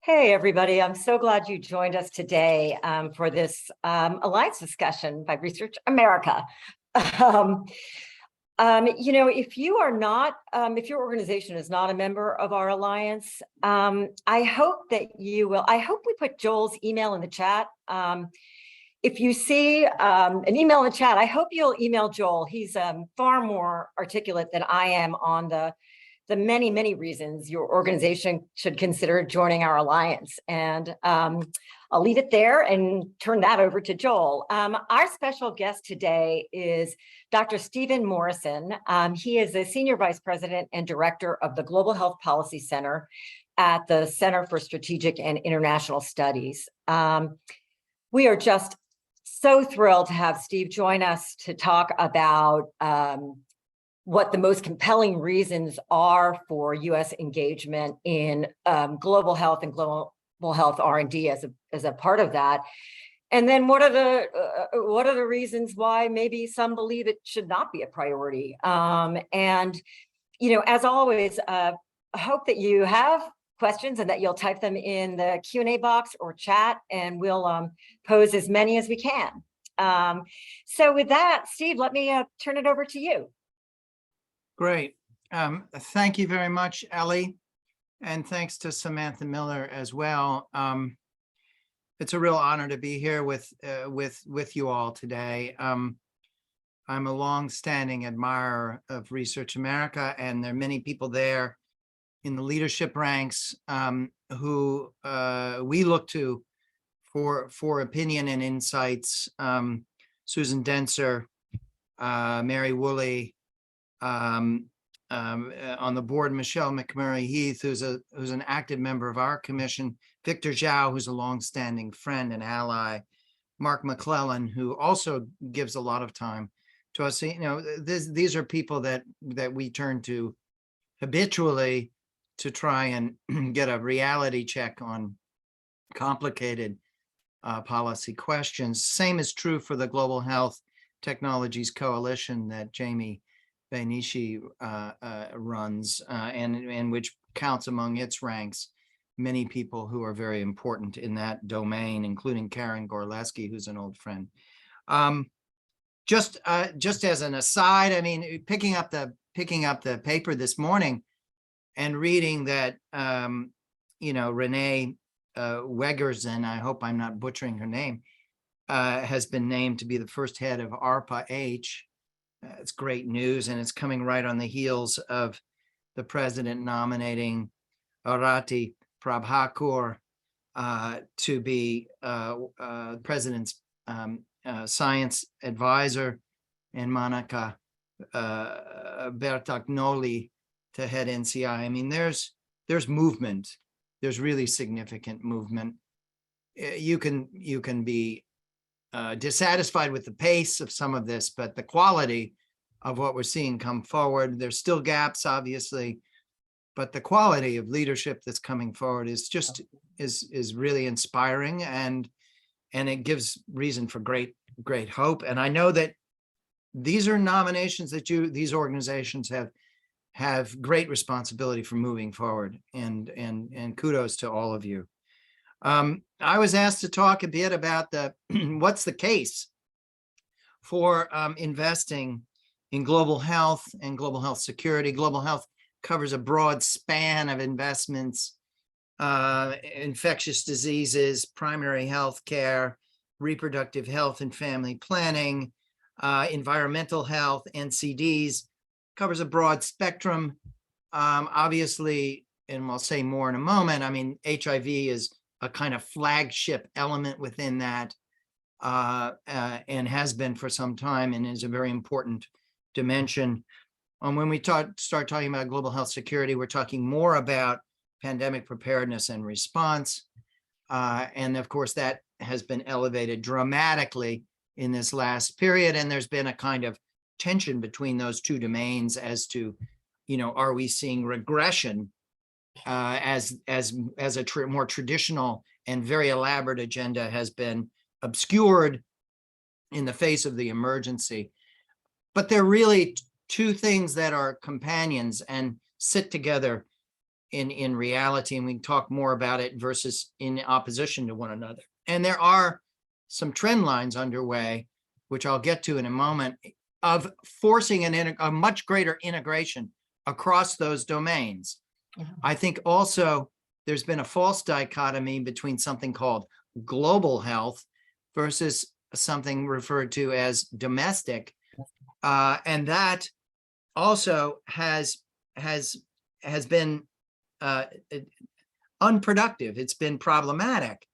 Hey, everybody. I'm so glad you joined us today for this Alliance discussion by Research America. Um, if you are not, if your organization is not a member of our Alliance, I hope that you will. I hope we put Joel's email in the chat. If you see an email in the chat, I hope you'll email Joel. He's far more articulate than I am on the many, many reasons your organization should consider joining our alliance. And I'll leave it there and turn that over to Joel. Our special guest today is Dr. Stephen Morrison. He is the Senior Vice President and Director of the Global Health Policy Center at the Center for Strategic and International Studies. We are just so thrilled to have Steve join us to talk about what the most compelling reasons are for U.S. engagement in global health and global health R&D as a part of that, and then what are the reasons why maybe some believe it should not be a priority. And as always, I hope that you have questions and that you'll type them in the Q&A box or chat, and we'll pose as many as we can. So with that, Steve, let me turn it over to you. Great. Thank you very much, Ellie. And thanks to Samantha Miller as well. It's a real honor to be here with you all today. I'm a long-standing admirer of Research America, and there are many people there in the leadership ranks who we look to for opinion and insights. Susan Denser, Mary Woolley, on the board, Michelle McMurray-Heath, who's an active member of our commission, Victor Zhao, who's a longstanding friend and ally, Mark McClellan, who also gives a lot of time to us. These are people that we turn to habitually to try and get a reality check on complicated policy questions. Same is true for the Global Health Technologies Coalition that Jamie Beinishi runs, and which counts among its ranks many people who are very important in that domain, including Karen Gorleski, who's an old friend. Just as an aside, I mean, picking up the paper this morning and reading that Renee Wegersen, I hope I'm not butchering her name, has been named to be the first head of ARPA-H. It's great news, and it's coming right on the heels of the president nominating Arati Prabhakar to be president's science advisor, and Monica Bertagnoli to head NCI. I mean, there's movement. There's really significant movement. You can be dissatisfied with the pace of some of this, but the quality of what we're seeing come forward, there's still gaps, obviously, but the quality of leadership that's coming forward is just is really inspiring, and it gives reason for great hope. And I know that these are nominations that these organizations have great responsibility for moving forward, and kudos to all of you. I was asked to talk a bit about what's the case for investing in global health and global health security. Global health covers a broad span of investments: infectious diseases, primary health care, reproductive health and family planning, environmental health, NCDs. Covers a broad spectrum. Obviously, and I'll say more in a moment, I mean, HIV is a kind of flagship element within that, and has been for some time, and is a very important dimension. When we start talking about global health security, we're talking more about pandemic preparedness and response. And of course, that has been elevated dramatically in this last period. And there's been a kind of tension between those two domains as to, are we seeing regression as a more traditional and very elaborate agenda has been obscured in the face of the emergency. But they're really two things that are companions and sit together in reality, and we can talk more about it, versus in opposition to one another. And there are some trend lines underway, which I'll get to in a moment, of forcing a much greater integration across those domains. Yeah. I think also there's been a false dichotomy between something called global health versus something referred to as domestic. And that also has been unproductive. It's been problematic.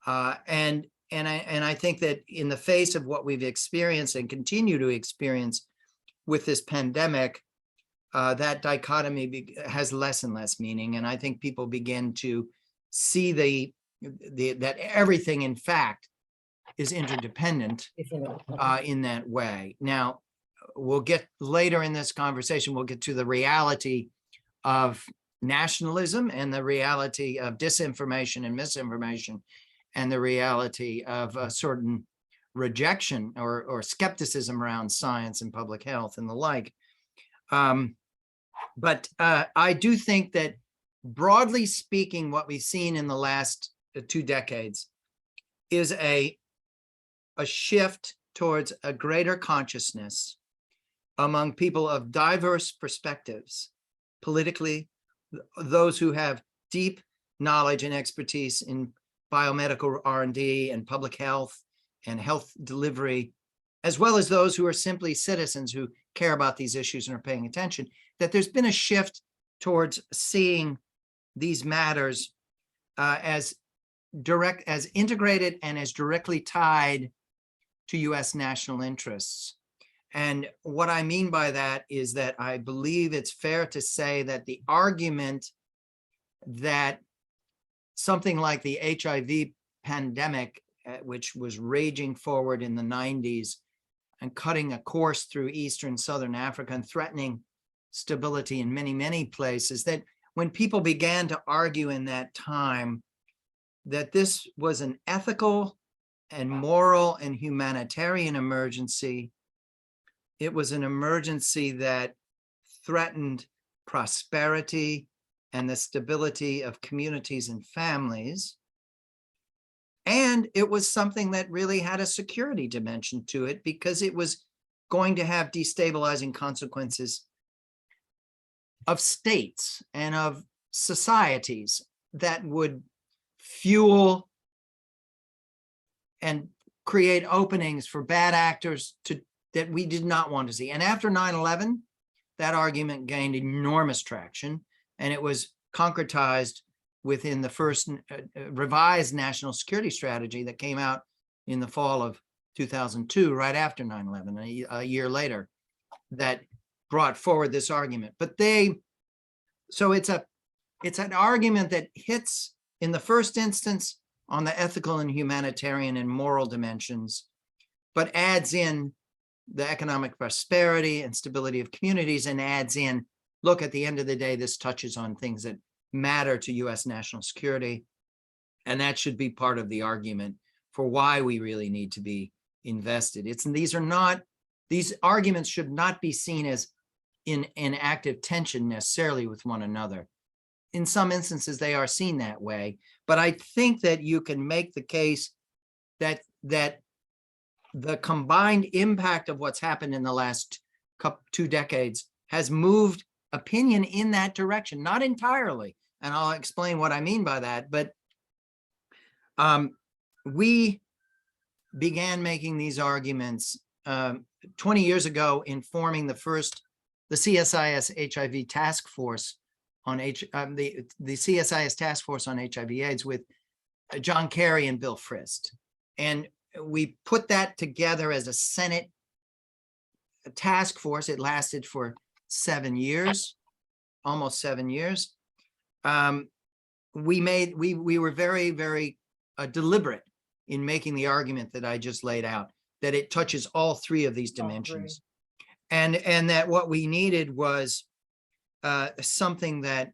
And I think that in the face of what we've experienced and continue to experience with this pandemic, that dichotomy has less and less meaning. And I think people begin to see that everything, in fact, is interdependent in that way. Now, we'll get later in this conversation, we'll get to the reality of nationalism and the reality of disinformation and misinformation, and the reality of a certain rejection or skepticism around science and public health and the like. But I do think that, broadly speaking, what we've seen in the last 2 decades is a shift towards a greater consciousness among people of diverse perspectives, politically, those who have deep knowledge and expertise in biomedical R&D and public health and health delivery, as well as those who are simply citizens who care about these issues and are paying attention, that there's been a shift towards seeing these matters as integrated and as directly tied to U.S. national interests. And what I mean by that is that I believe it's fair to say that the argument that something like the HIV pandemic, which was raging forward in the 90s and cutting a course through Eastern Southern Africa and threatening stability in many, many places, that when people began to argue in that time that this was an ethical and moral and humanitarian emergency, it was an emergency that threatened prosperity and the stability of communities and families. And it was something that really had a security dimension to it, because it was going to have destabilizing consequences of states and of societies that would fuel and create openings for bad actors that we did not want to see. And after 9/11, that argument gained enormous traction, and it was concretized within the first revised national security strategy that came out in the fall of 2002, right after 9/11, a year later, that brought forward this argument. But so it's an argument that hits in the first instance on the ethical and humanitarian and moral dimensions, but adds in the economic prosperity and stability of communities, and adds in, look, at the end of the day, this touches on things that matter to U.S. national security. And that should be part of the argument for why we really need to be invested. These arguments should not be seen as in active tension necessarily with one another. In some instances, they are seen that way, but I think that you can make the case that the combined impact of what's happened in the last 2 decades has moved opinion in that direction, not entirely. And I'll explain what I mean by that. But we began making these arguments 20 years ago in forming the CSIS HIV task force on the CSIS task force on HIV/AIDS with John Kerry and Bill Frist. And we put that together as a Senate task force. It lasted for 7 years, almost 7 years. We were very, very deliberate in making the argument that I just laid out, that it touches all 3 of these dimensions. And that what we needed was something that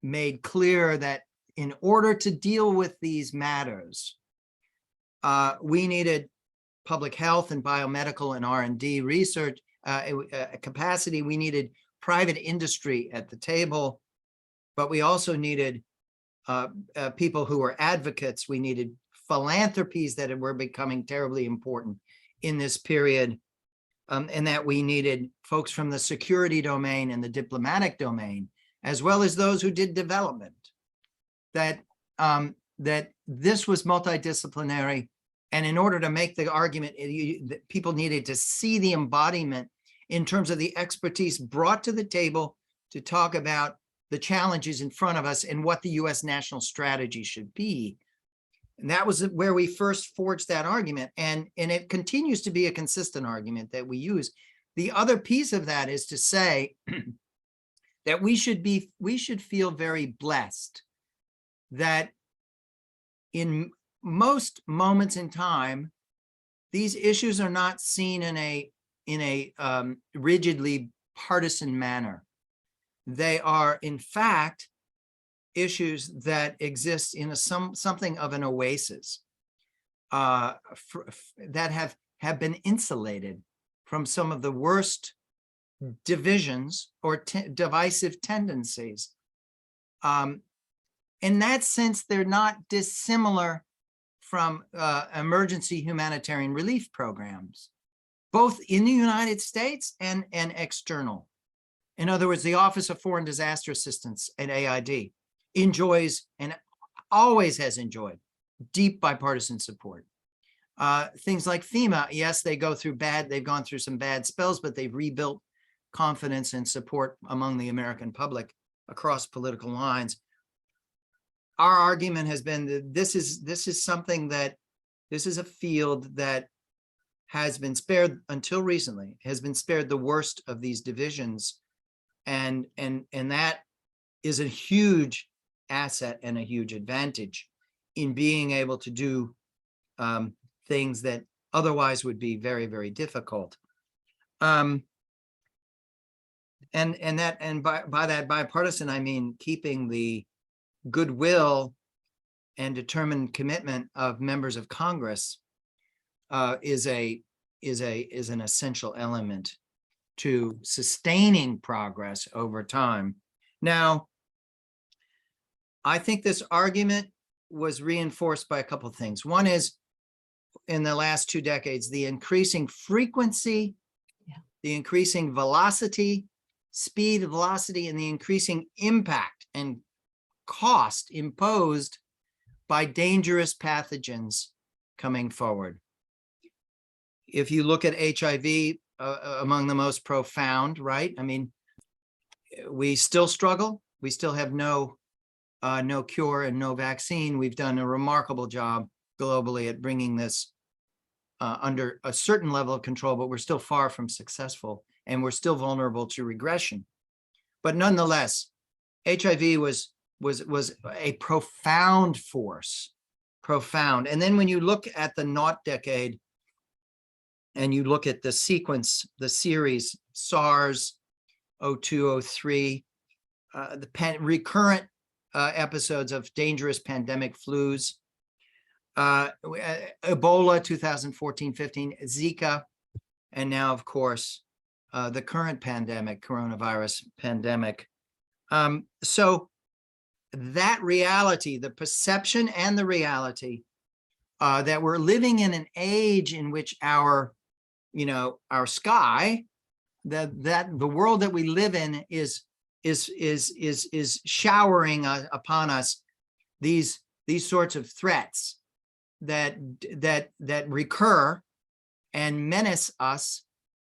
made clear that in order to deal with these matters, we needed public health and biomedical and R&D research capacity. We needed private industry at the table, but we also needed people who were advocates. We needed philanthropies that were becoming terribly important in this period, and that we needed folks from the security domain and the diplomatic domain, as well as those who did development, that this was multidisciplinary. And in order to make the argument, people needed to see the embodiment in terms of the expertise brought to the table to talk about the challenges in front of us and what the U.S. national strategy should be. And that was where we first forged that argument. And it continues to be a consistent argument that we use. The other piece of that is to say that we should feel very blessed that in most moments in time, these issues are not seen in a rigidly partisan manner. They are, in fact, issues that exist in something of an oasis, that have been insulated from some of the worst divisions or divisive tendencies. In that sense, they're not dissimilar from emergency humanitarian relief programs, both in the United States and external. In other words, the Office of Foreign Disaster Assistance at AID enjoys and always has enjoyed deep bipartisan support. Things like FEMA, yes, they've gone through some bad spells, but they've rebuilt confidence and support among the American public across political lines. Our argument has been that this is something that, this is a field that has been spared until recently, has been spared the worst of these divisions. And that is a huge asset and a huge advantage in being able to do things that otherwise would be very, very difficult. And by that bipartisan, I mean keeping the goodwill and determined commitment of members of Congress is an essential element to sustaining progress over time. Now, I think this argument was reinforced by a couple of things. One is, in the last 2 decades, the increasing frequency, the increasing velocity, speed, velocity, and the increasing impact and cost imposed by dangerous pathogens coming forward. If you look at HIV, among the most profound, right? I mean, we still struggle. We still have no cure and no vaccine. We've done a remarkable job globally at bringing this under a certain level of control, but we're still far from successful, and we're still vulnerable to regression. But nonetheless, HIV was a profound force, profound. And then when you look at the naught decade and you look at the sequence, the series, SARS, 02, 03, the recurrent episodes of dangerous pandemic flus, Ebola 2014-15, Zika, and now, of course, the current pandemic, coronavirus pandemic. So that reality, the perception and the reality that we're living in an age in which our sky, that the world that we live in is showering upon us these sorts of threats that recur and menace us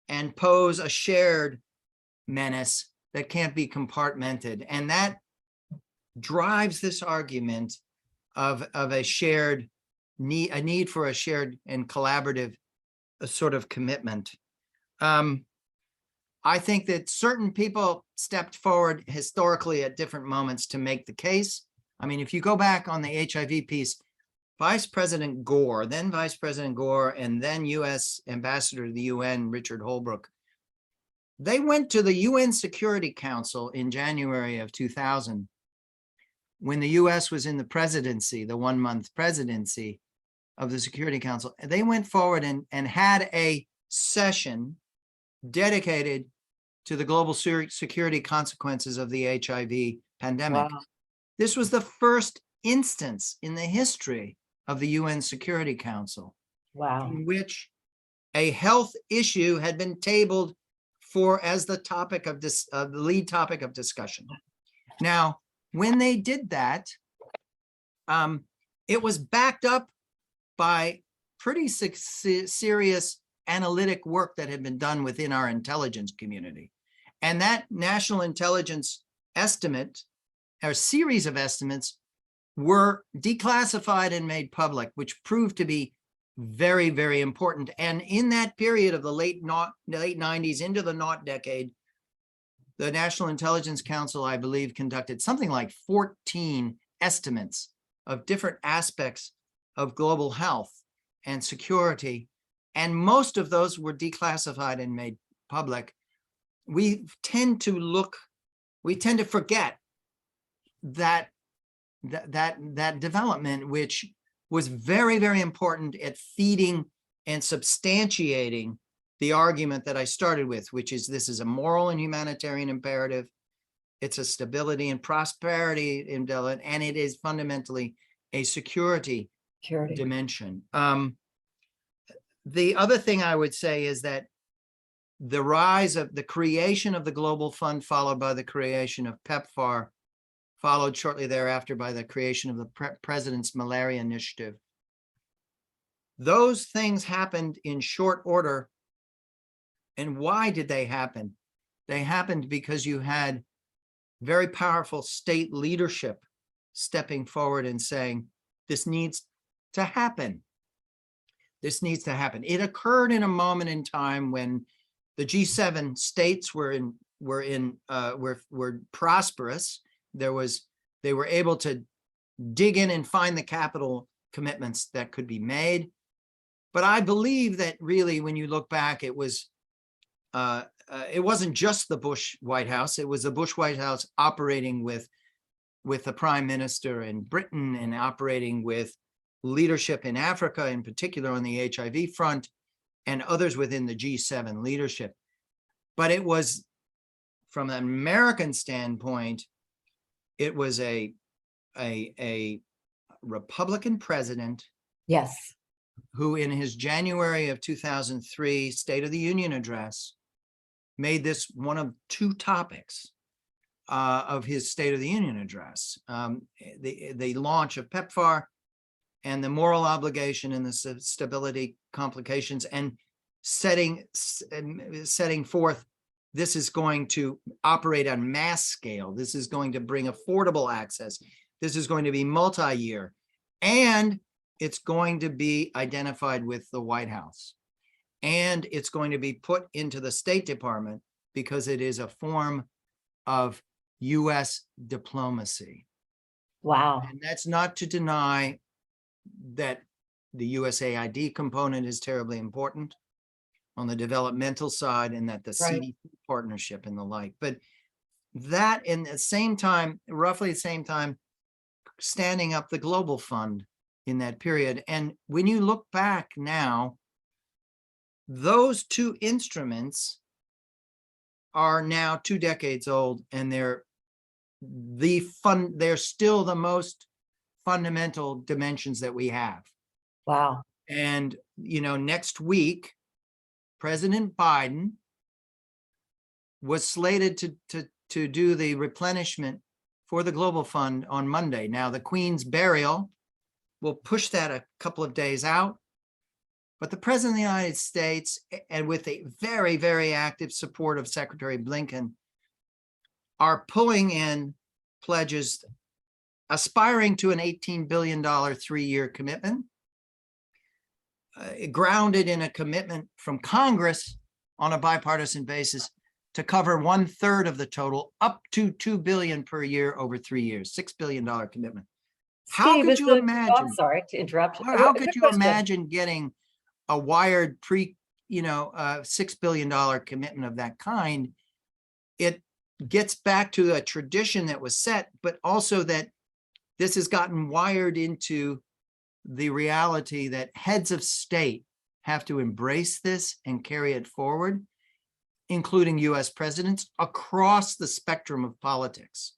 and pose a shared menace that can't be compartmented. And that drives this argument of a shared need, a need for a shared and collaborative sort of commitment. I think that certain people stepped forward historically at different moments to make the case. I mean, if you go back on the HIV piece, Vice President Gore, then Vice President Gore, and then U.S. Ambassador to the UN, Richard Holbrooke, they went to the UN Security Council in January of 2000, when the U.S. was in the presidency, the 1-month presidency of the Security Council. They went forward and had a session dedicated to the global security consequences of the HIV pandemic. Wow. This was the first instance in the history of the UN Security Council Wow. in which a health issue had been tabled for as the topic of this, the lead topic of discussion. Now, when they did that, it was backed up by pretty serious analytic work that had been done within our intelligence community. And that national intelligence estimate, or series of estimates, were declassified and made public, which proved to be very, very important. And in that period of the late 90s into the naught decade, the National Intelligence Council, I believe, conducted something like 14 estimates of different aspects of global health and security. And most of those were declassified and made public. We tend to forget that development, which was very, very important at feeding and substantiating the argument that I started with, which is this is a moral and humanitarian imperative. It's a stability and prosperity imperative, and it is fundamentally a security dimension. The other thing I would say is that the rise of the creation of the Global Fund, followed by the creation of PEPFAR, followed shortly thereafter by the creation of the President's Malaria Initiative. Those things happened in short order. And why did they happen? They happened because you had very powerful state leadership stepping forward and saying, this needs to happen. This needs to happen. It occurred in a moment in time when the G7 states were prosperous. They were able to dig in and find the capital commitments that could be made. But I believe that really, when you look back, it wasn't just the Bush White House. It was the Bush White House operating with the prime minister in Britain and operating with leadership in Africa, in particular on the HIV front, and others within the G7 leadership. But it was, from an American standpoint, it was a Republican president, yes, who in his January of 2003 State of the Union address made this one of two topics of his State of the Union address. The launch of PEPFAR and the moral obligation and the stability complications, and setting forth, this is going to operate on mass scale. This is going to bring affordable access. This is going to be multi-year, and it's going to be identified with the White House, and it's going to be put into the State Department because it is a form of US diplomacy. wow, And that's not to deny that the USAID component is terribly important on the developmental side, and that the CDC partnership and the like. But that, in the same time, roughly the same time, standing up the Global Fund in that period. And when you look back now, those two instruments are now 2 decades old, and they're still the most fundamental dimensions that we have. wow, And, next week, President Biden was slated to do the replenishment for the Global Fund on Monday. Now, the Queen's burial will push that a couple of days out, but the President of the United States, and with the very, very active support of Secretary Blinken, are pulling in pledges aspiring to an $18 billion 3-year commitment, grounded in a commitment from Congress on a bipartisan basis to cover 1/3 of the total, up to $2 billion per year over 3 years, $6 billion commitment. How could you imagine? I'm sorry to interrupt. How could you imagine getting a wired $6 billion commitment of that kind? It gets back to a tradition that was set, but also that this has gotten wired into the reality that heads of state have to embrace this and carry it forward. including US presidents across the spectrum of politics.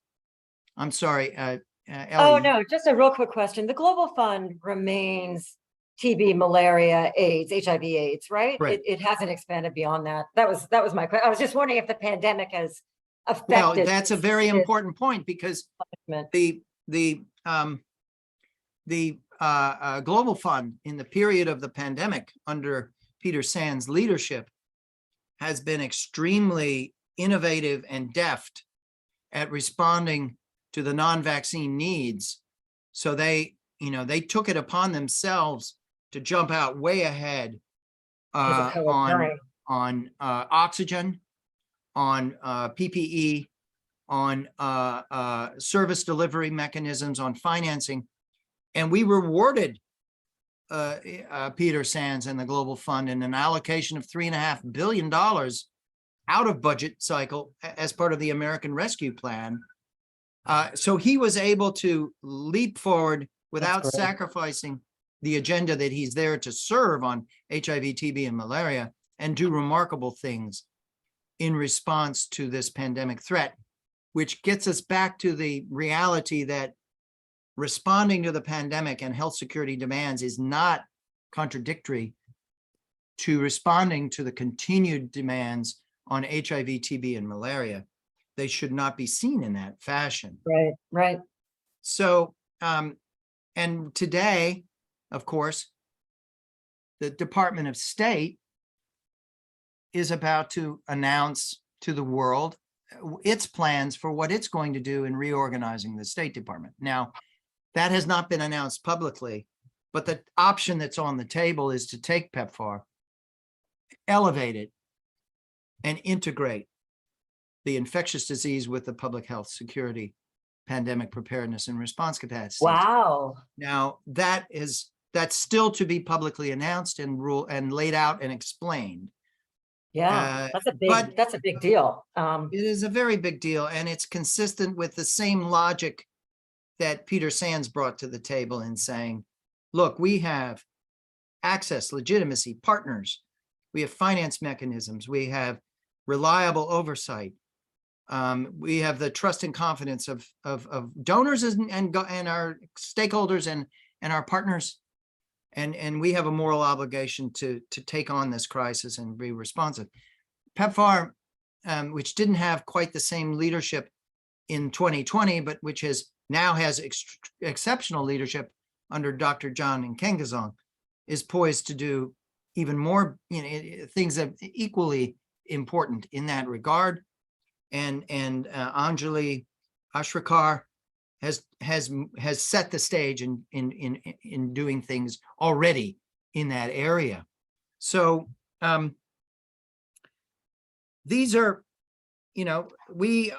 I'm sorry, Oh, Ellie. no, just a real quick question. The Global Fund remains TB, malaria, AIDS, HIV, AIDS, right? Right. It hasn't expanded beyond that. That was my question. I was just wondering if the pandemic has Well, affected that's a very this important point, because management. the Global Fund in the period of the pandemic under Peter Sands' leadership has been extremely innovative and deft at responding to the non-vaccine needs. So they took it upon themselves to jump out way ahead Because of co-occurring. on oxygen, on PPE, on service delivery mechanisms, on financing. And we rewarded Peter Sands and the Global Fund in an allocation of $3.5 billion out of budget cycle as part of the American Rescue Plan. So he was able to leap forward without sacrificing the agenda that he's there to serve on HIV, TB, and malaria, and do remarkable things in response to this pandemic threat, which gets us back to the reality that responding to the pandemic and health security demands is not contradictory to responding to the continued demands on HIV, TB, and malaria. They should not be seen in that fashion. Right, right. So, and today, of course, the Department of State is about to announce to the world its plans for what it's going to do in reorganizing the State Department. Now, that has not been announced publicly, but the option that's on the table is to take PEPFAR, elevate it, and integrate the infectious disease with the public health security, pandemic preparedness and response capacity. Wow. Now, that's still to be publicly announced and laid out and explained. Yeah, that's a big deal. It is a very big deal, and it's consistent with the same logic that Peter Sands brought to the table in saying, look, we have access, legitimacy, partners, we have finance mechanisms, we have reliable oversight, we have the trust and confidence of donors and our stakeholders and our partners, and we have a moral obligation to take on this crisis and be responsive. PEPFAR, which didn't have quite the same leadership in 2020, but which now has exceptional leadership under Dr. John Nkengazong, is poised to do even more, things that are equally important in that regard. And Anjali Ashrakar has set the stage in doing things already in that area. So these are, we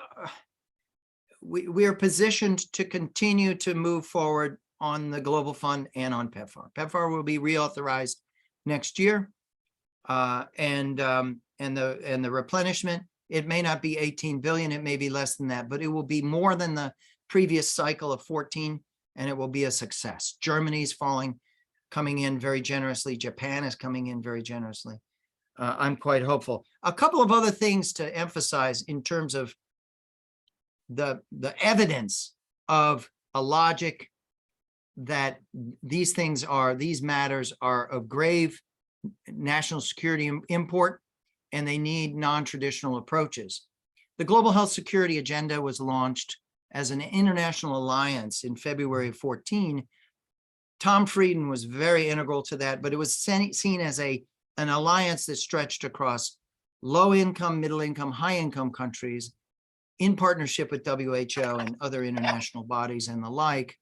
are positioned to continue to move forward on the Global Fund and on PEPFAR. PEPFAR will be reauthorized next year, and the replenishment, it may not be 18 billion, it may be less than that, but it will be more than the previous cycle of 14, and it will be a success. Germany's coming in very generously. Japan is coming in very generously. I'm quite hopeful. A couple of other things to emphasize in terms of the evidence of a logic that these matters are of grave national security import, and they need non-traditional approaches. The Global Health Security Agenda was launched as an international alliance in February of 14. Tom Frieden was very integral to that, but it was seen as an alliance that stretched across low-income, middle-income, high-income countries in partnership with WHO and other international bodies and the like.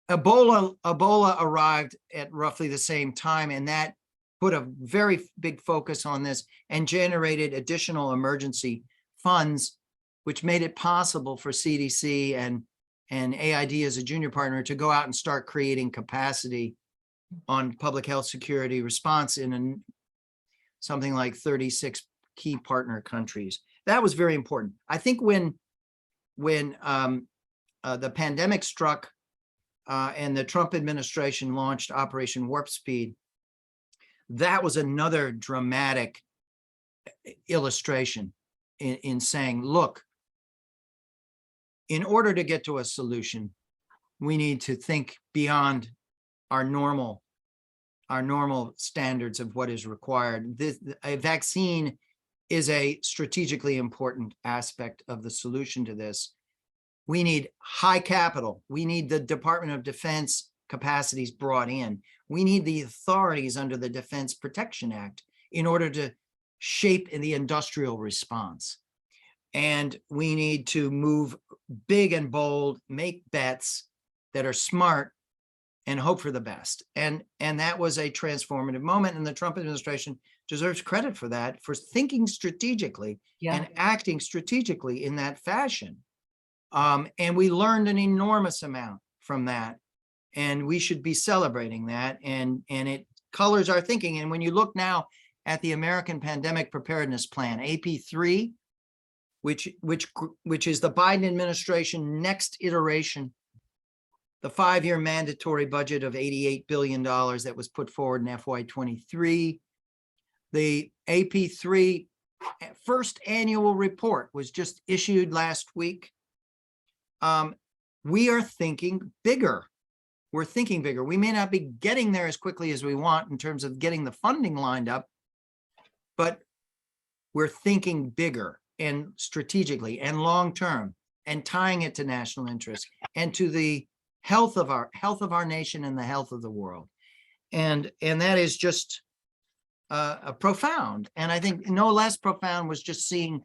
Ebola arrived at roughly the same time, and that put a very big focus on this and generated additional emergency funds, which made it possible for CDC and AID as a junior partner to go out and start creating capacity on public health security response in something like 36 key partner countries. That was very important. I think when the pandemic struck and the Trump administration launched Operation Warp Speed, that was another dramatic illustration in saying, look, in order to get to a solution, we need to think beyond our normal standards of what is required. A vaccine is a strategically important aspect of the solution to this. We need high capital. We need the Department of Defense capacities brought in. We need the authorities under the Defense Protection Act in order to shape the industrial response. And we need to move big and bold, make bets that are smart, and hope for the best. And that was a transformative moment, and the Trump administration deserves credit for that, for thinking strategically and acting strategically in that fashion. And we learned an enormous amount from that, and we should be celebrating that. And it colors our thinking. And when you look now at the American Pandemic Preparedness Plan, AP3, which is the Biden administration next iteration, the 5-year mandatory budget of $88 billion that was put forward in FY23, the AP3 first annual report was just issued last week. We are thinking bigger. We're thinking bigger. We may not be getting there as quickly as we want in terms of getting the funding lined up, but we're thinking bigger and strategically and long-term, and tying it to national interest and to the health of our nation and the health of the world. And that is just profound. And I think no less profound was just seeing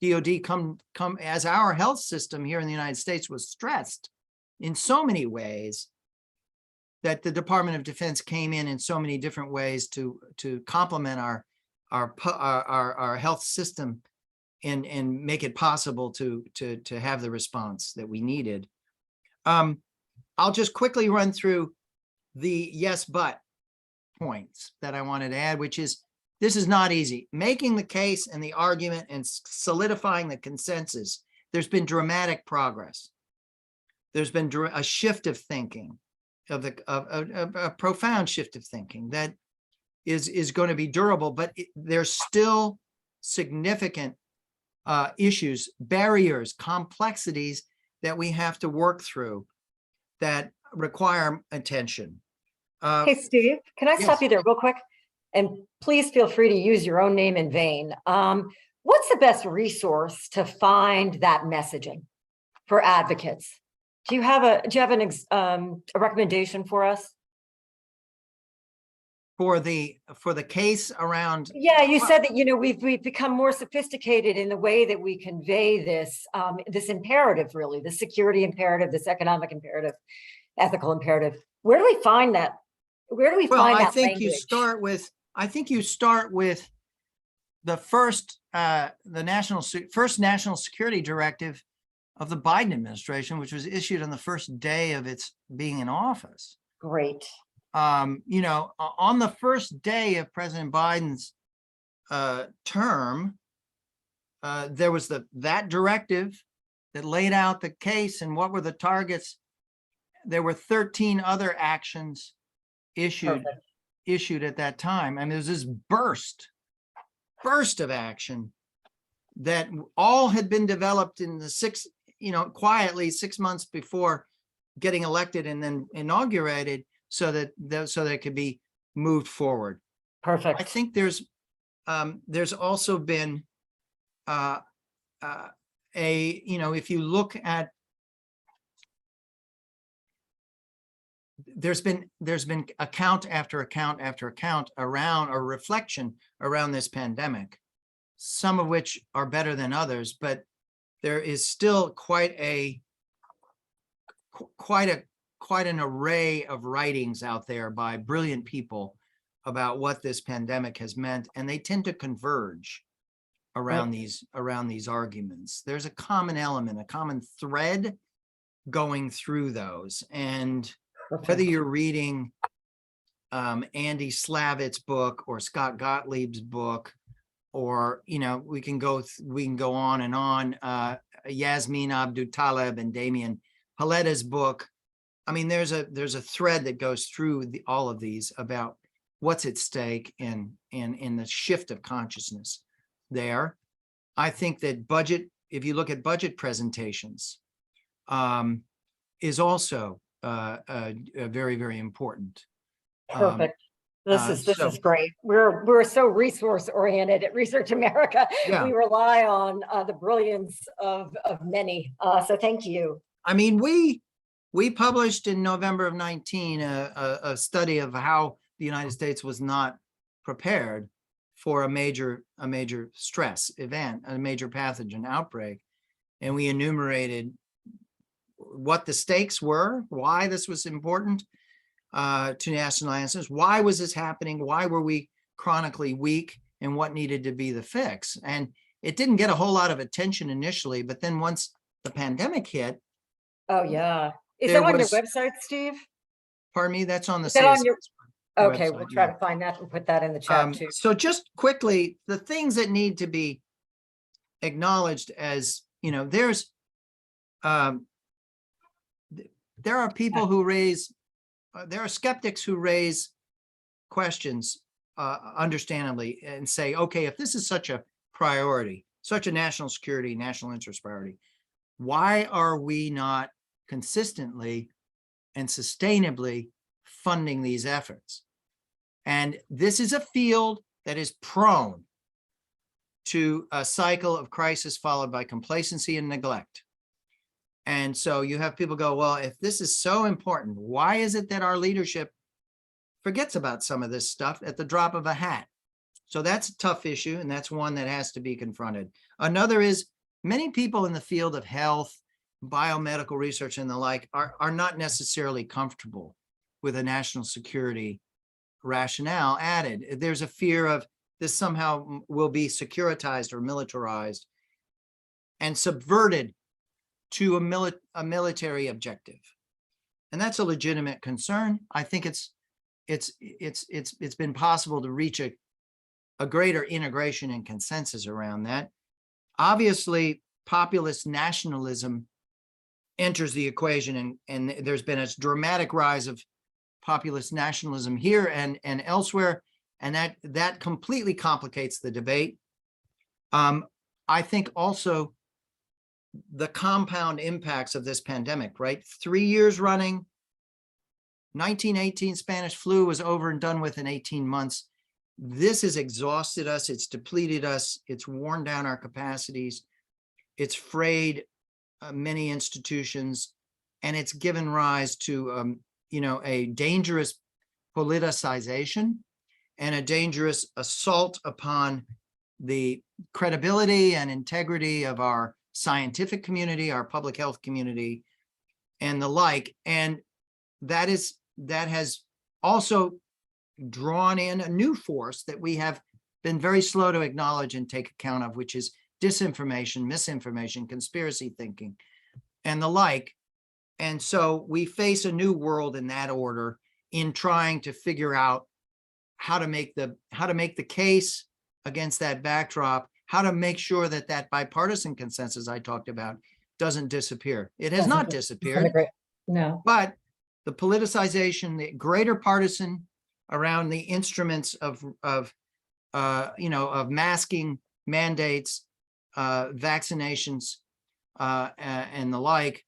DOD come as our health system here in the United States was stressed in so many ways, that the Department of Defense came in so many different ways to complement our health system and make it possible to have the response that we needed. I'll just quickly run through the yes, but points that I wanted to add, which is, this is not easy. Making the case and the argument and solidifying the consensus, there's been dramatic progress. There's been a shift of thinking, a profound shift of thinking that is going to be durable, but there's still significant issues, barriers, complexities that we have to work through that require attention. Hey, Steve, can I stop you there real quick? And please feel free to use your own name in vain. What's the best resource to find that messaging for advocates? Do you have a recommendation for us? For the case around? Yeah, you said that, we've become more sophisticated in the way that we convey this imperative, really, the security imperative, this economic imperative, ethical imperative. Where do we find that? Where do we find that language? I think you start with the first national security directive of the Biden administration, which was issued on the first day of its being in office. Great. On the first day of President Biden's term, there was that directive that laid out the case and what were the targets. There were 13 other actions issued at that time. I mean, there was this burst of action that all had been developed in the quietly 6 months before getting elected and then inaugurated, so that it could be moved forward. Perfect. I think there's also been if you look at, there's been account after account after account around, or reflection around this pandemic, some of which are better than others, but there is still quite an array of writings out there by brilliant people about what this pandemic has meant, and they tend to converge around these arguments. There's a common element, a common thread going through those, and whether you're reading Andy Slavitt's book or Scott Gottlieb's book, or we can go on and on. Yasmin Abdul-Taleb and Damian Paletta's book. I mean, there's a thread that goes through all of these about what's at stake in the shift of consciousness there. I think that budget, if you look at budget presentations, is also very, very important. Perfect. This So is great. We're so resource oriented at Research America. yeah, We rely on the brilliance of many. So thank you. I mean, we published in November of 19 a study of how the United States was not prepared for a major stress event, a major pathogen outbreak, and we enumerated what the stakes were, why this was important to national answers, why was this happening, why were we chronically weak, and what needed to be the fix. And it didn't get a whole lot of attention initially, but then once the pandemic hit, Oh yeah. Is there that on your was, website, Steve? pardon me, that's on the Is that on CSIS your, okay, website. we'll try to find that and put that in the chat too. So just quickly, the things that need to be acknowledged as, there's there are people who raise, there are skeptics who raise questions, understandably, and say, okay, if this is such a priority, such a national security, national interest priority, why are we not consistently and sustainably funding these efforts? And this is a field that is prone to a cycle of crisis followed by complacency and neglect. And so you have people go, well, if this is so important, why is it that our leadership forgets about some of this stuff at the drop of a hat? So that's a tough issue, and that's one that has to be confronted. Another is many people in the field of health, biomedical research, and the like are not necessarily comfortable with a national security rationale added. There's a fear of this somehow will be securitized or militarized and subverted to a military objective. And that's a legitimate concern. I think it's been possible to reach a greater integration and consensus around that. Obviously, populist nationalism enters the equation, and there's been a dramatic rise of populist nationalism here and elsewhere, and that completely complicates the debate. I think also the compound impacts of this pandemic, right? 3 years running, 1918 Spanish flu was over and done with in 18 months. This has exhausted us, it's depleted us, it's worn down our capacities, it's frayed many institutions, and it's given rise to a dangerous politicization and a dangerous assault upon the credibility and integrity of our scientific community, our public health community, and the like. And that has also drawn in a new force that we have been very slow to acknowledge and take account of, which is disinformation, misinformation, conspiracy thinking, and the like. And so we face a new world in that order in trying to figure out how to make the case against that backdrop, how to make sure that that bipartisan consensus I talked about doesn't disappear. It has not disappeared, No. but the politicization, the greater partisan around the instruments of masking, mandates, vaccinations, and the like,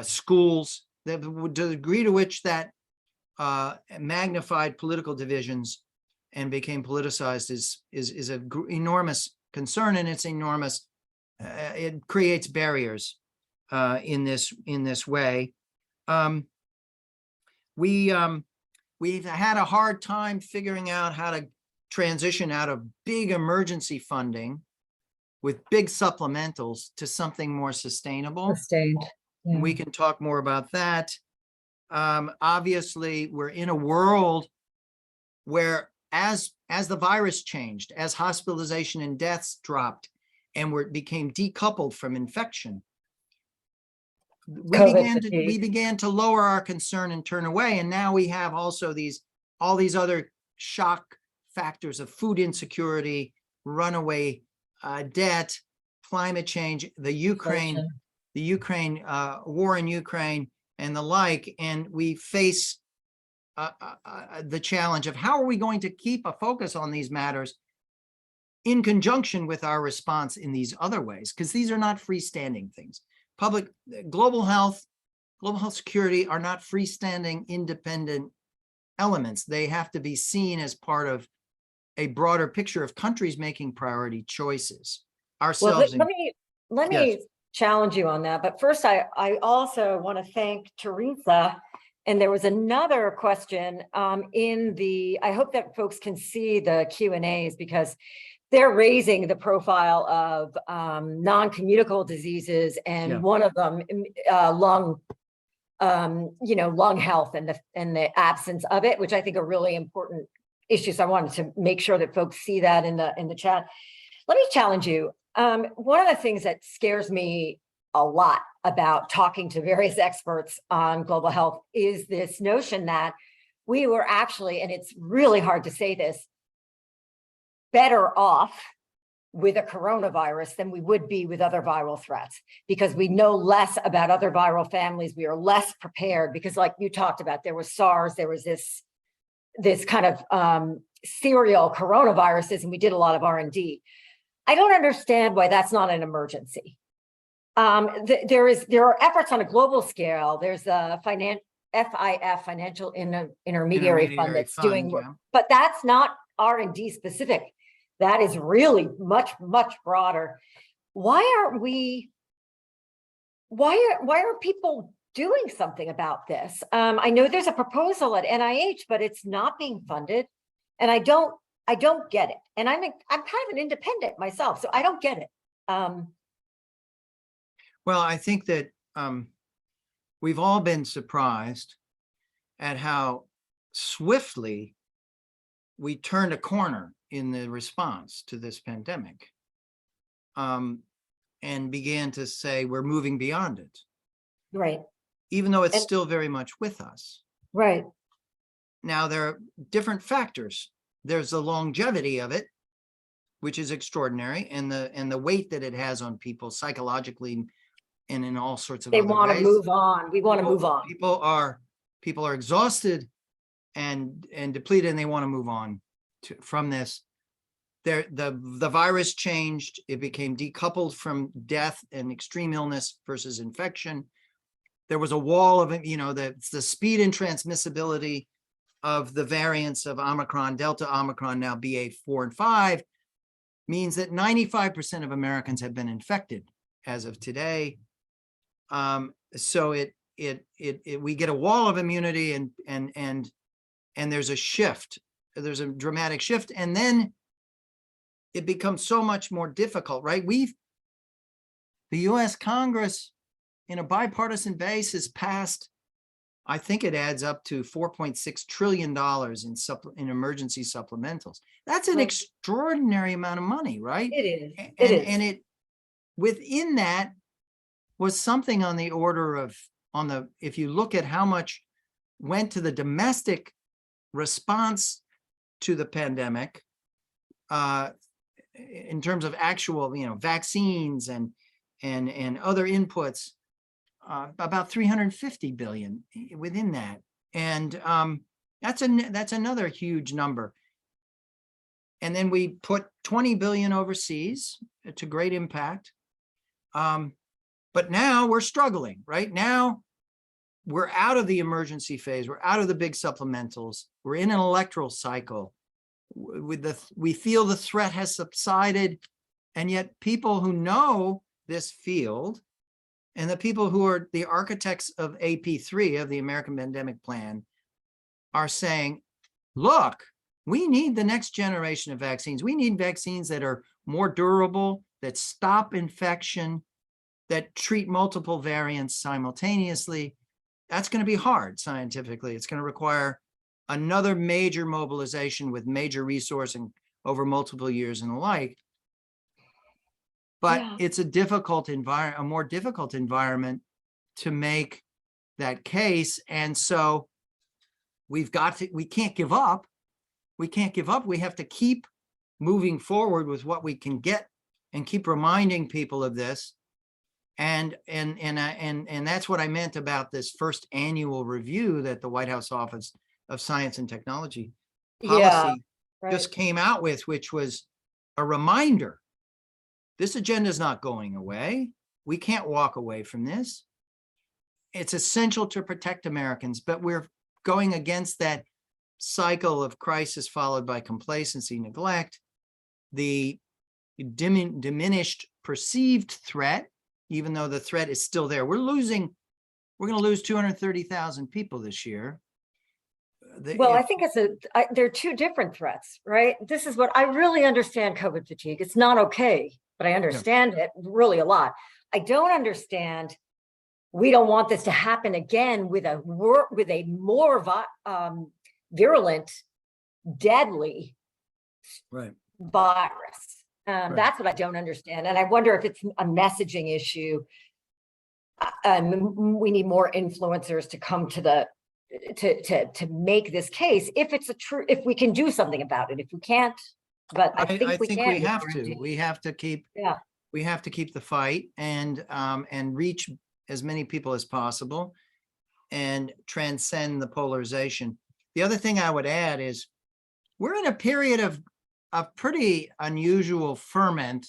schools, the degree to which that magnified political divisions and became politicized is an enormous concern, and it's enormous. It creates barriers in this way. We've had a hard time figuring out how to transition out of big emergency funding with big supplementals to something more sustainable. Sustained. Yeah. We can talk more about that. Obviously, we're in a world where as the virus changed, as hospitalization and deaths dropped, and became decoupled from infection, we began to lower our concern and turn away. And now we have also all these other shock factors of food insecurity, runaway debt, climate change, the Ukraine war in Ukraine, and the like. And we face the challenge of how are we going to keep a focus on these matters in conjunction with our response in these other ways, because these are not freestanding things. Global health security are not freestanding, independent elements. They have to be seen as part of a broader picture of countries making priority choices. Well, Ourselves. let Yes. me challenge you on that. But first, I also want to thank Teresa. And there was another question I hope that folks can see the Q&As, because they're raising the profile of non-communicable diseases, and one of them, lung health and the absence of it, which I think are really important issues. I wanted to make sure that folks see that in the chat. Let me challenge you. One of the things that scares me a lot about talking to various experts on global health is this notion that we were actually, and it's really hard to say this, better off with a coronavirus than we would be with other viral threats, because we know less about other viral families. We are less prepared because, like you talked about, there was SARS, there was this kind of serial coronaviruses, and we did a lot of R&D. I don't understand why that's not an emergency. There are efforts on a global scale. There's a FIF, Financial Intermediary Fund, that's doing work, but that's not R&D specific. That is really much, much broader. Why are people doing something about this? I know there's a proposal at NIH, but it's not being funded, and I don't get it. And I'm kind of an independent myself, so I don't get it. Well, I think that we've all been surprised at how swiftly we turned a corner in the response to this pandemic, and began to say we're moving beyond it. Right. Even though it's still very much with us. Right. Now, there are different factors. There's the longevity of it, which is extraordinary, and the weight that it has on people psychologically and in all sorts of other ways. They want to move on. We want to move on. People are exhausted and depleted, and they want to move on from this. The virus changed. It became decoupled from death and extreme illness versus infection. There was a wall of, the speed and transmissibility of the variants of Omicron, Delta, Omicron, now BA4 and 5, means that 95% of Americans have been infected as of today. So we get a wall of immunity, and there's a shift. There's a dramatic shift, and then it becomes so much more difficult, right? The U.S. Congress, in a bipartisan basis, passed, I think it adds up to $4.6 trillion in emergency supplementals. That's an extraordinary amount of money, right? It is. And it within that was something on the order of, if you look at how much went to the domestic response to the pandemic, in terms of actual, vaccines and other inputs, about 350 billion within that, and that's another huge number. And then we put 20 billion overseas to great impact, but now we're struggling. Right now, we're out of the emergency phase. We're out of the big supplementals. We're in an electoral cycle. We feel the threat has subsided, and yet people who know this field, and the people who are the architects of AP3, of the American Pandemic Plan, are saying, look, we need the next generation of vaccines. We need vaccines that are more durable, that stop infection, that treat multiple variants simultaneously. That's going to be hard scientifically. It's going to require another major mobilization with major resourcing over multiple years and the like. But it's a more difficult environment to make that case. And so we can't give up. We have to keep moving forward with what we can get and keep reminding people of this. And that's what I meant about this first annual review that the White House Office of Science and Technology Policy just came out with, which was a reminder. This agenda is not going away. We can't walk away from this. It's essential to protect Americans, but we're going against that cycle of crisis followed by complacency, neglect, the diminished perceived threat, even though the threat is still there. We're going to lose 230,000 people this year. Well, I think there are two different threats, right? This is what I really understand COVID fatigue. It's not okay, but I understand it really a lot. I don't understand. We don't want this to happen again with a more virulent, deadly virus. That's what I don't understand. And I wonder if it's a messaging issue. We need more influencers to come to to make this case if we can do something about it. If we can't, but I think we have to. We have to keep the fight and reach as many people as possible and transcend the polarization. The other thing I would add is we're in a period of pretty unusual ferment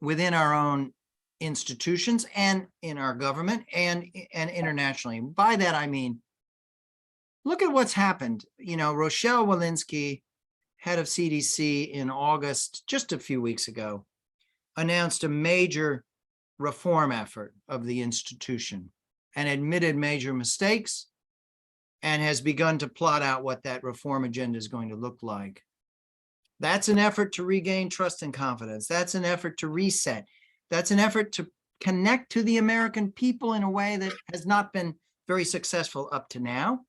within our own institutions and in our government and internationally. By that, I mean, look at what's happened. Rochelle Walensky, head of CDC in August, just a few weeks ago, announced a major reform effort of the institution and admitted major mistakes and has begun to plot out what that reform agenda is going to look like. That's an effort to regain trust and confidence. That's an effort to reset. That's an effort to connect to the American people in a way that has not been very successful up to now.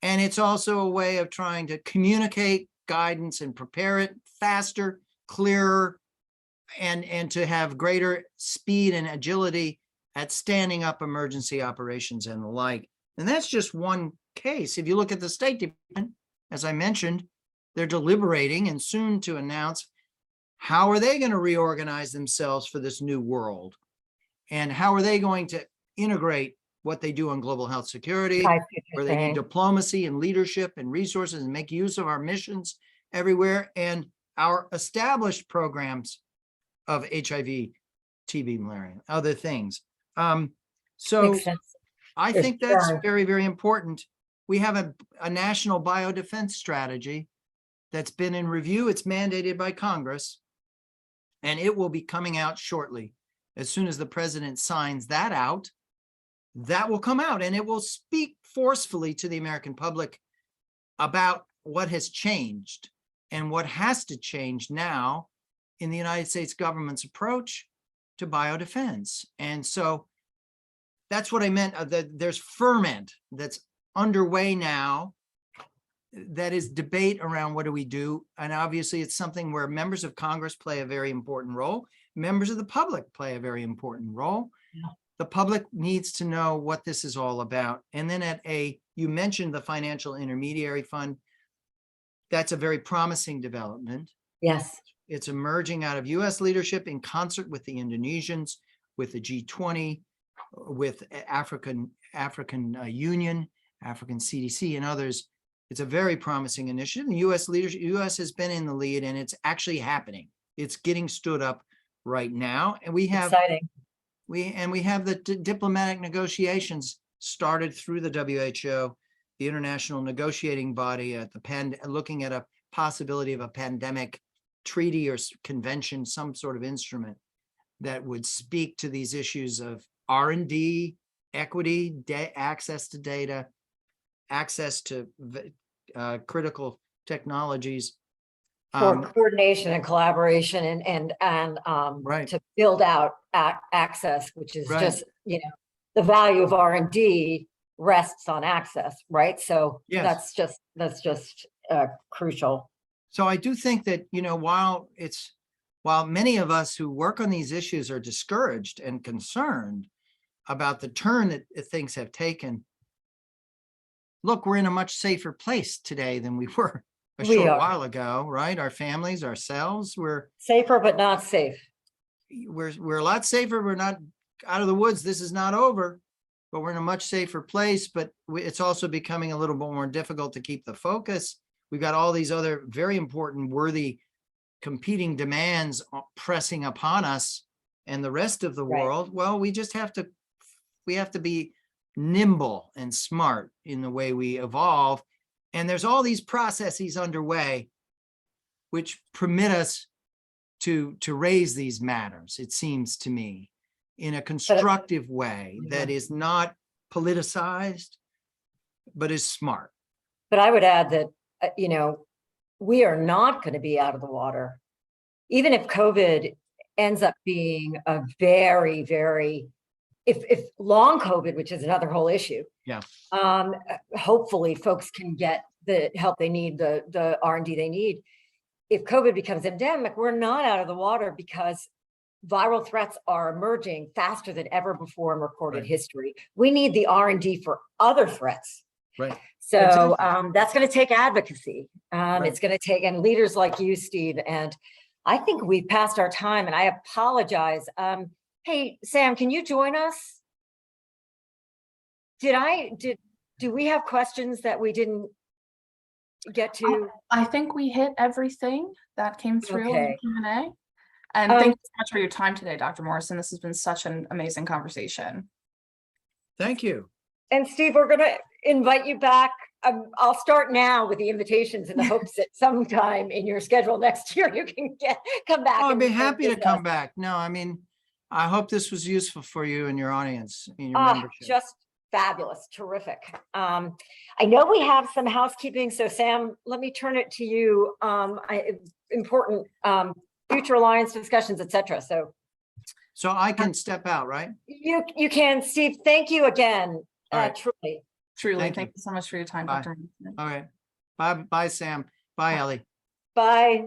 And it's also a way of trying to communicate guidance and prepare it faster, clearer, and to have greater speed and agility at standing up emergency operations and the like. And that's just one case. If you look at the State Department, as I mentioned, they're deliberating and soon to announce how are they going to reorganize themselves for this new world? And how are they going to integrate what they do on global health security, where they need diplomacy and leadership and resources and make use of our missions everywhere and our established programs of HIV, TB, malaria, other things. So I think that's very, very important. We have a national biodefense strategy that's been in review. It's mandated by Congress, and it will be coming out shortly. As soon as the president signs that out, that will come out, and it will speak forcefully to the American public about what has changed and what has to change now in the United States government's approach to biodefense. And so that's what I meant. There's ferment that's underway now. That is debate around what do we do. And obviously it's something where members of Congress play a very important role. Members of the public play a very important role. Yeah. The public needs to know what this is all about. And then you mentioned the Financial Intermediary Fund. That's a very promising development. Yes. It's emerging out of US leadership in concert with the Indonesians, with the G20, with African Union, African CDC, and others. It's a very promising initiative. The US leadership, US has been in the lead, and it's actually happening. It's getting stood up right now, and we have exciting. We have the diplomatic negotiations started through the WHO, the international negotiating body at looking at a possibility of a pandemic treaty or convention, some sort of instrument that would speak to these issues of R&D, equity, access to data, access to critical technologies. For coordination and collaboration and to build out access, which is just, the value of R&D rests on access, right? So yes. that's just crucial. So I do think that, while many of us who work on these issues are discouraged and concerned about the turn that things have taken, look, we're in a much safer place today than we were a short while ago, right? Our families, ourselves, we're safer, but not safe. We're a lot safer. We're not out of the woods. This is not over, but we're in a much safer place. But it's also becoming a little bit more difficult to keep the focus. We've got all these other very important, worthy competing demands pressing upon us and the rest of the Right. world, well, we have to be nimble and smart in the way we evolve. And there's all these processes underway which permit us to raise these matters, it seems to me, in a constructive way that is not politicized, but is smart. But I would add that, you know, we are not going to be out of the water. Even if COVID ends up being a very, very, if long COVID, which is another whole issue. Yeah. Hopefully folks can get the help they need, the R&D they need. If COVID becomes endemic, we're not out of the water because viral threats are emerging faster than ever before in recorded history. We need the R&D for other threats. Right. So that's going to take advocacy. It's going to take, and leaders like you, Steve. And I think we've passed our time, and I apologize. Hey, Sam, can you join us? Do we have questions that we didn't get to? I think we hit everything that came through in the Q&A. And thank you so much for your time today, Dr. Morrison. This has been such an amazing conversation. Thank you. And Steve, we're going to invite you back. I'll start now with the invitations in the hopes that sometime in your schedule next year you can come back. Oh, I'd be happy to come back. No, I mean, I hope this was useful for you and your audience and your membership. Just fabulous, terrific. I know we have some housekeeping, so Sam, let me turn it to you. Important future alliance discussions, etc. So I can step out, right? You can, Steve. Thank you again. Truly. Thank you so much for your time, Bye. Dr. All right. Bye, Sam. Bye, Ellie. Bye.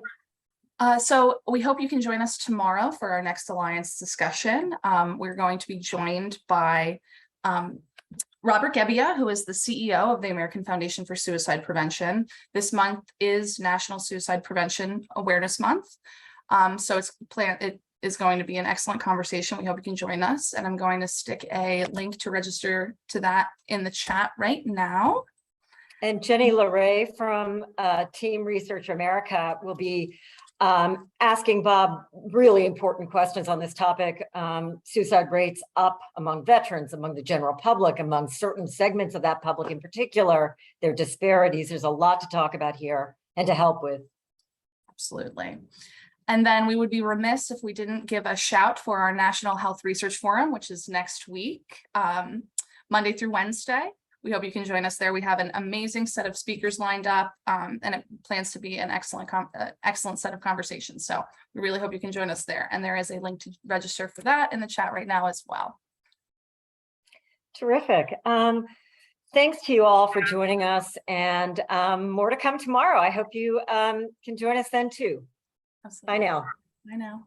So we hope you can join us tomorrow for our next Alliance discussion. We're going to be joined by Robert Gebbia, who is the CEO of the American Foundation for Suicide Prevention. This month is National Suicide Prevention Awareness Month. So it is going to be an excellent conversation. We hope you can join us. And I'm going to stick a link to register to that in the chat right now. And Jenny LeRae from Team Research America will be asking Bob really important questions on this topic. Suicide rates up among veterans, among the general public, among certain segments of that public in particular, their disparities. There's a lot to talk about here and to help with. Absolutely. And then we would be remiss if we didn't give a shout for our National Health Research Forum, which is next week, Monday through Wednesday. We hope you can join us there. We have an amazing set of speakers lined up, and it plans to be an excellent set of conversations. So we really hope you can join us there. And there is a link to register for that in the chat right now as well. Terrific. Thanks to you all for joining us, and more to come tomorrow. I hope you can join us then too. Absolutely. Bye now. I know.